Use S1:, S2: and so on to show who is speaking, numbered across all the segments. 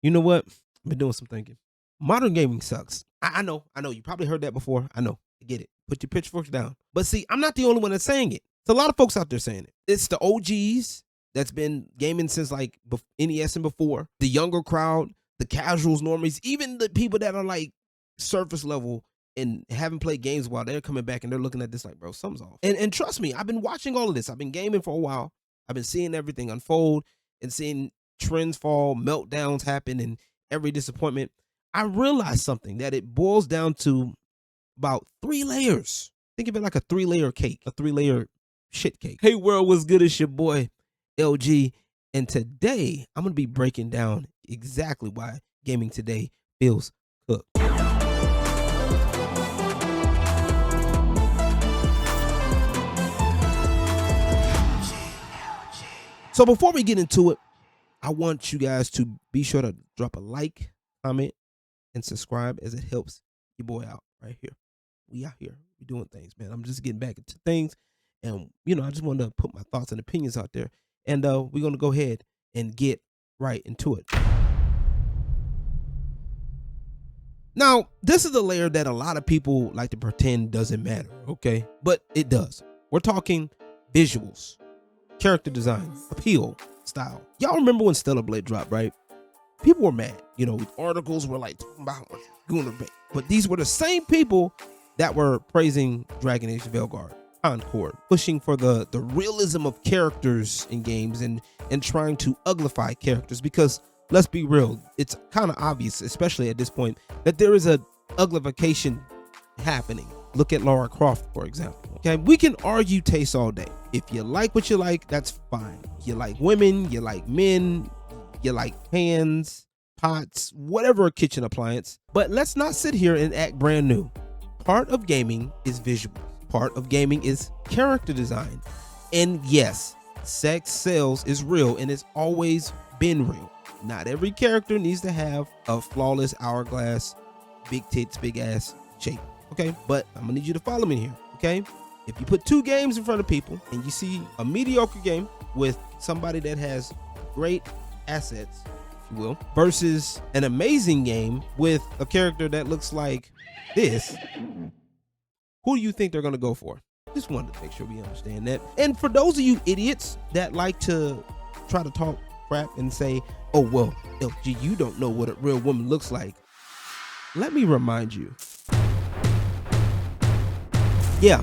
S1: You know what? I've been doing some thinking. Modern gaming sucks. I know. You probably heard that before. I know. I get it. Put your pitchforks down. But see, I'm not the only one that's saying it. There's a lot of folks out there saying it. It's the OGs that's been gaming since like NES and before. The younger crowd, the casuals, normies, even the people that are like surface level and haven't played games while they're coming back and they're looking at this like, bro, something's off. And trust me, I've been watching all of this. I've been gaming for a while. I've been seeing everything unfold and seeing trends fall, meltdowns happen, and every disappointment. I realized something, that it boils down to about 3 layers. Think of it like a 3-layer cake, a 3-layer shit cake. Hey world, what's good? It's your boy LG, and today I'm gonna be breaking down exactly why gaming today feels cooked. So before we get into it, I want you guys to be sure to drop a like, comment, and subscribe, as it helps your boy out right here. We out here. We doing things, man. I'm just getting back into things. And, I just wanted to put my thoughts and opinions out there. And we're going to go ahead and get right into it. Now, this is a layer that a lot of people like to pretend doesn't matter, okay? But it does. We're talking visuals, character design, appeal, style. Y'all remember when Stellar Blade dropped, right? People were mad. Articles were like talking about Gilmer, but these were the same people that were praising Dragon Age Veilguard, Concord, pushing for the realism of characters in games and trying to uglify characters, because let's be real, it's kind of obvious, especially at this point, that there is a uglification happening. Look at Lara Croft, for example. Okay, we can argue taste all day. If you like what you like, that's fine. You like women, you like men, you like pans, pots, whatever kitchen appliance. But let's not sit here and act brand new. Part of gaming is visual. Part of gaming is character design. And yes, sex sells is real, and it's always been real. Not every character needs to have a flawless hourglass, big tits, big ass shape. Okay, but I'm gonna need you to follow me here. Okay, if you put 2 games in front of people and you see a mediocre game with somebody that has great assets, if you will, versus an amazing game with a character that looks like this, who do you think they're gonna go for? Just wanted to make sure we understand that. And for those of you idiots that like to try to talk crap and say, oh well, LG, you don't know what a real woman looks like, let me remind you. Yeah.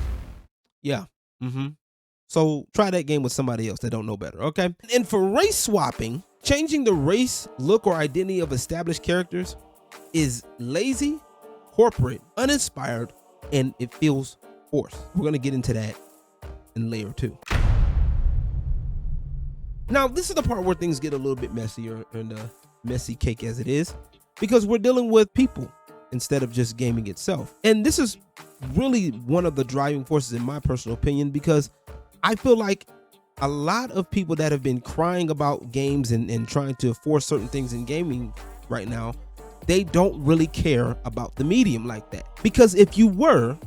S1: So try that game with somebody else that don't know better, okay? And for race swapping, changing the race, look, or identity of established characters is lazy, corporate, uninspired, and it feels forced. We're gonna get into that in layer 2. Now, this is the part where things get a little bit messier, and messy cake as it is, because we're dealing with people instead of just gaming itself. And this is really one of the driving forces, in my personal opinion, because I feel like a lot of people that have been crying about games and trying to force certain things in gaming right now, they don't really care about the medium like that. Because if you were,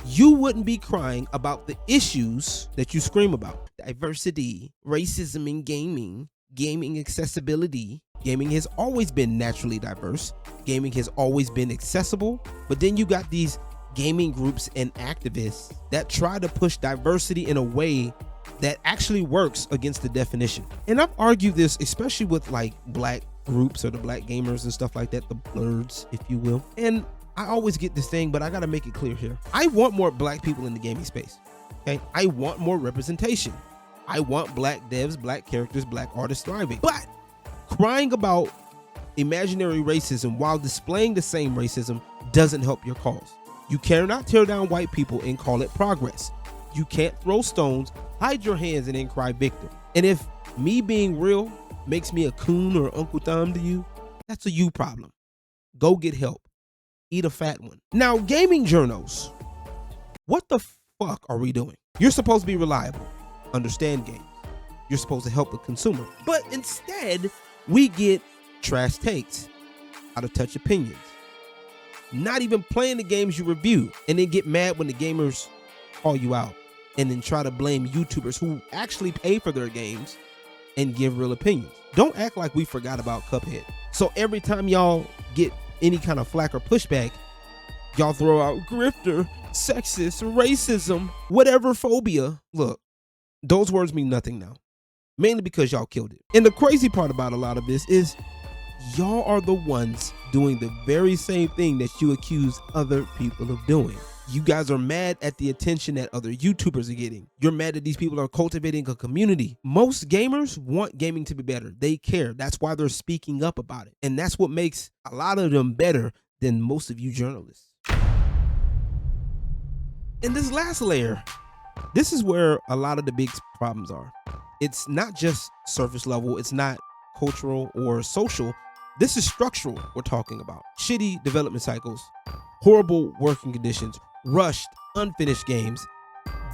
S1: you wouldn't be crying about the issues that you scream about. Diversity, racism in gaming, gaming accessibility. Gaming has always been naturally diverse. Gaming has always been accessible. But then you got these gaming groups and activists that try to push diversity in a way that actually works against the definition. And I've argued this, especially with like black groups or the black gamers and stuff like that, the blurs, if you will. And I always get this thing, but I gotta make it clear here. I want more black people in the gaming space. Okay, I want more representation. I want black devs, black characters, black artists thriving. But crying about imaginary racism while displaying the same racism doesn't help your cause. You cannot tear down white people and call it progress. You can't throw stones, hide your hands, and then cry victim. And if me being real makes me a coon or Uncle Tom to you, that's a you problem. Go get help. Eat a fat one. Now, gaming journos, what the fuck are we doing? You're supposed to be reliable, understand games. You're supposed to help the consumer. But instead, we get trash takes, out of touch opinions, not even playing the games you review, and then get mad when the gamers call you out, and then try to blame YouTubers who actually pay for their games and give real opinions. Don't act like we forgot about Cuphead. So every time y'all get any kind of flack or pushback, y'all throw out grifter, sexist, racism, whatever phobia. Look, those words mean nothing now, mainly because y'all killed it. And the crazy part about a lot of this is y'all are the ones doing the very same thing that you accuse other people of doing. You guys are mad at the attention that other YouTubers are getting. You're mad that these people are cultivating a community. Most gamers want gaming to be better. They care. That's why they're speaking up about it. And that's what makes a lot of them better than most of you journalists. And this last layer, this is where a lot of the big problems are. It's not just surface level. It's not cultural or social. This is structural we're talking about. Shitty development cycles, horrible working conditions, rushed, unfinished games,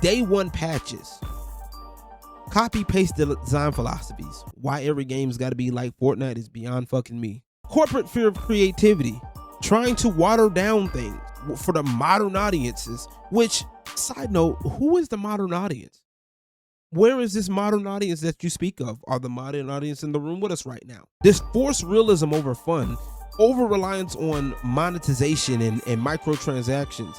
S1: day one patches, copy-paste design philosophies. Why every game's gotta be like Fortnite is beyond fucking me. Corporate fear of creativity, trying to water down things for the modern audiences, which, side note, who is the modern audience? Where is this modern audience that you speak of? Are the modern audience in the room with us right now? This forced realism over fun, over reliance on monetization and microtransactions,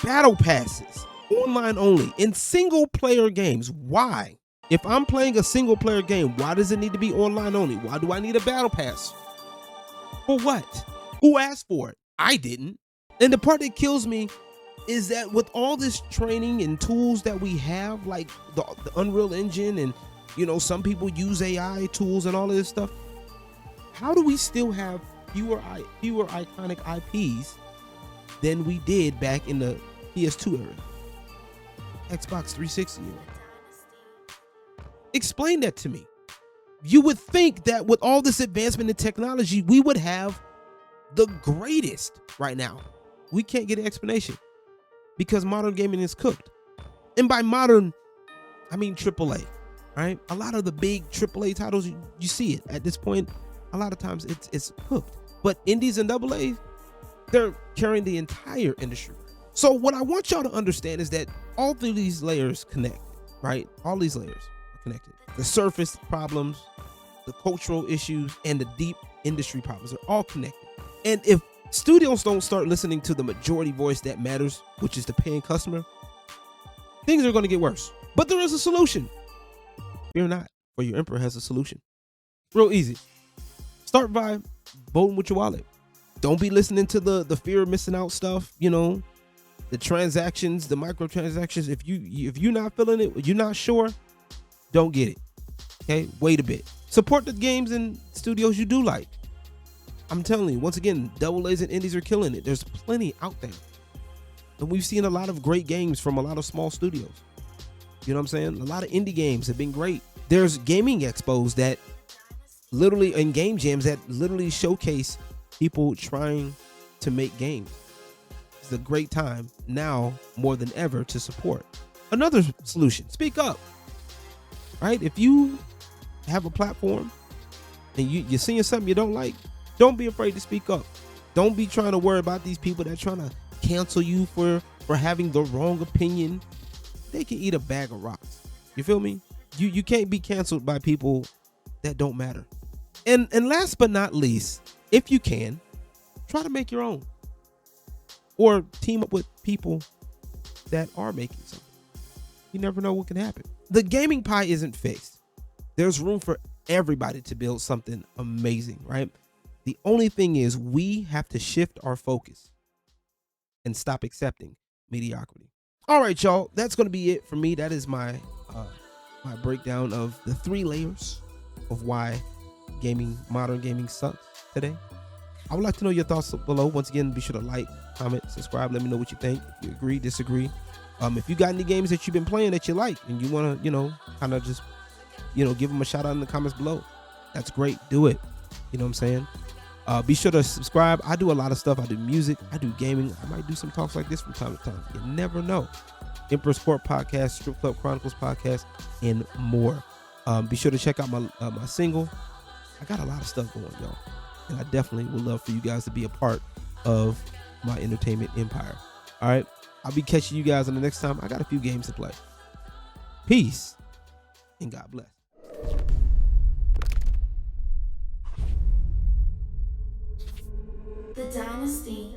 S1: battle passes, online only, in single player games. Why? If I'm playing a single player game, why does it need to be online only? Why do I need a battle pass? For what? Who asked for it? I didn't. And the part that kills me is that with all this training and tools that we have, like the Unreal Engine, and some people use AI tools and all of this stuff, how do we still have fewer iconic IPs than we did back in the PS2 era, Xbox 360 era? Explain that to me. You would think that with all this advancement in technology, we would have the greatest right now. We can't get an explanation because modern gaming is cooked. And by modern, I mean AAA, right? A lot of the big AAA titles, you see it at this point. A lot of times it's cooked. But indies and AAA, they're carrying the entire industry. So what I want y'all to understand is that all three of these layers connect, right? All these layers are connected. The surface problems, the cultural issues, and the deep industry problems are all connected. And if studios don't start listening to the majority voice that matters, which is the paying customer, things are going to get worse. But there is a solution. Fear not, for your emperor has a solution. Real easy. Start by voting with your wallet. Don't be listening to the fear of missing out stuff, the transactions, the microtransactions. If you're not feeling it, you're not sure, don't get it. Okay, wait a bit. Support the games and studios you do like. I'm telling you, once again, double A's and indies are killing it. There's plenty out there. And we've seen a lot of great games from a lot of small studios. You know what I'm saying? A lot of indie games have been great. There's gaming expos that literally, and game jams that literally showcase people trying to make games. It's a great time now more than ever to support. Another solution, speak up, right? If you have a platform and you're seeing something you don't like, don't be afraid to speak up. Don't be trying to worry about these people that are trying to cancel you for having the wrong opinion. They can eat a bag of rocks. You feel me? You can't be canceled by people that don't matter. And last but not least, if you can, try to make your own. Or team up with people that are making something. You never know what can happen. The gaming pie isn't fixed. There's room for everybody to build something amazing, right? The only thing is we have to shift our focus and stop accepting mediocrity. All right, y'all, that's going to be it for me. That is my breakdown of the 3 layers of why modern gaming sucks today. I would like to know your thoughts below. Once again, be sure to like, comment, subscribe. Let me know what you think. If you agree, disagree. If you got any games that you've been playing that you like and you want to, kind of just, give them a shout out in the comments below. That's great. Do it. You know what I'm saying? Be sure to subscribe. I do a lot of stuff. I do music. I do gaming. I might do some talks like this from time to time. You never know. Emperor Sport Podcast, Strip Club Chronicles Podcast, and more. Be sure to check out my single. I got a lot of stuff going, y'all. And I definitely would love for you guys to be a part of my entertainment empire. All right. I'll be catching you guys on the next time. I got a few games to play. Peace and God bless.
S2: The dynasty